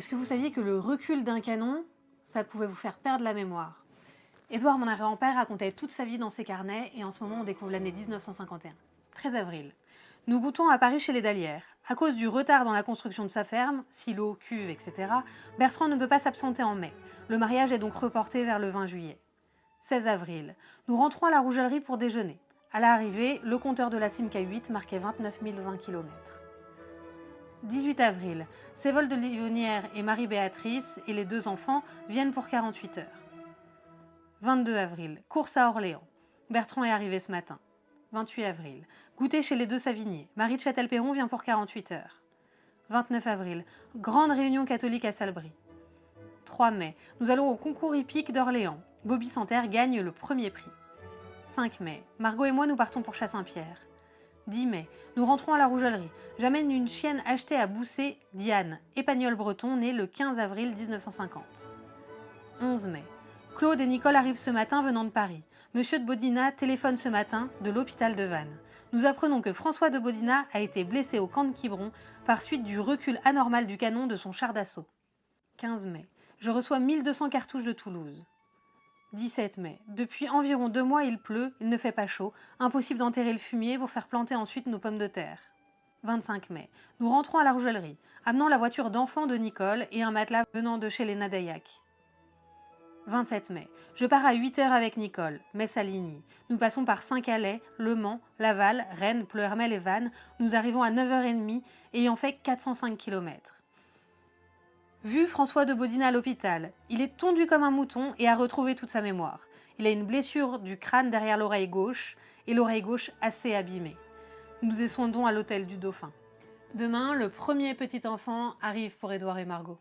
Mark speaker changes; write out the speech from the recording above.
Speaker 1: Est-ce que vous saviez que le recul d'un canon, ça pouvait vous faire perdre la mémoire? Édouard, mon arrière-grand-père, racontait toute sa vie dans ses carnets et en ce moment on découvre l'année 1951. 13 avril. Nous goûtons à Paris chez les Dalières. À cause du retard dans la construction de sa ferme, silos, cuves, etc., Bertrand ne peut pas s'absenter en mai. Le mariage est donc reporté vers le 20 juillet. 16 avril. Nous rentrons à la Rougellerie pour déjeuner. À l'arrivée, le compteur de la Simca 8 marquait 29 020 km. 18 avril. Sévol de Livonnière et Marie-Béatrice et les deux enfants viennent pour 48 heures. 22 avril. Course à Orléans. Bertrand est arrivé ce matin. 28 avril. Goûter chez les deux Savigny. Marie de Châtel-Perron vient pour 48 heures. 29 avril. Grande réunion catholique à Salbris. 3 mai. Nous allons au concours hippique d'Orléans. Bobby Santerre gagne le premier prix. 5 mai. Margot et moi nous partons pour Chassaint-Pierre. 10 mai. Nous rentrons à la Rougellerie. J'amène une chienne achetée à Boussé, Diane, épagnol breton, née le 15 avril 1950. 11 mai. Claude et Nicole arrivent ce matin venant de Paris. Monsieur de Bodina téléphone ce matin de l'hôpital de Vannes. Nous apprenons que François de Bodina a été blessé au camp de Quiberon par suite du recul anormal du canon de son char d'assaut. 15 mai. Je reçois 1200 cartouches de Toulouse. 17 mai. Depuis environ 2 mois, il pleut, il ne fait pas chaud. Impossible d'enterrer le fumier pour faire planter ensuite nos pommes de terre. 25 mai. Nous rentrons à la Rougellerie, amenant la voiture d'enfant de Nicole et un matelas venant de chez les Nadaillac. 27 mai. Je pars à 8 heures avec Nicole, Metz-Aligny. Nous passons par Saint-Calais, Le Mans, Laval, Rennes, Pleuhermel et Vannes. Nous arrivons à 9h30, ayant fait 405 km. Vu François de Bodina à l'hôpital, il est tondu comme un mouton et a retrouvé toute sa mémoire. Il a une blessure du crâne derrière l'oreille gauche et l'oreille gauche assez abîmée. Nous descendons à l'hôtel du Dauphin. Demain, le premier petit enfant arrive pour Édouard et Margot.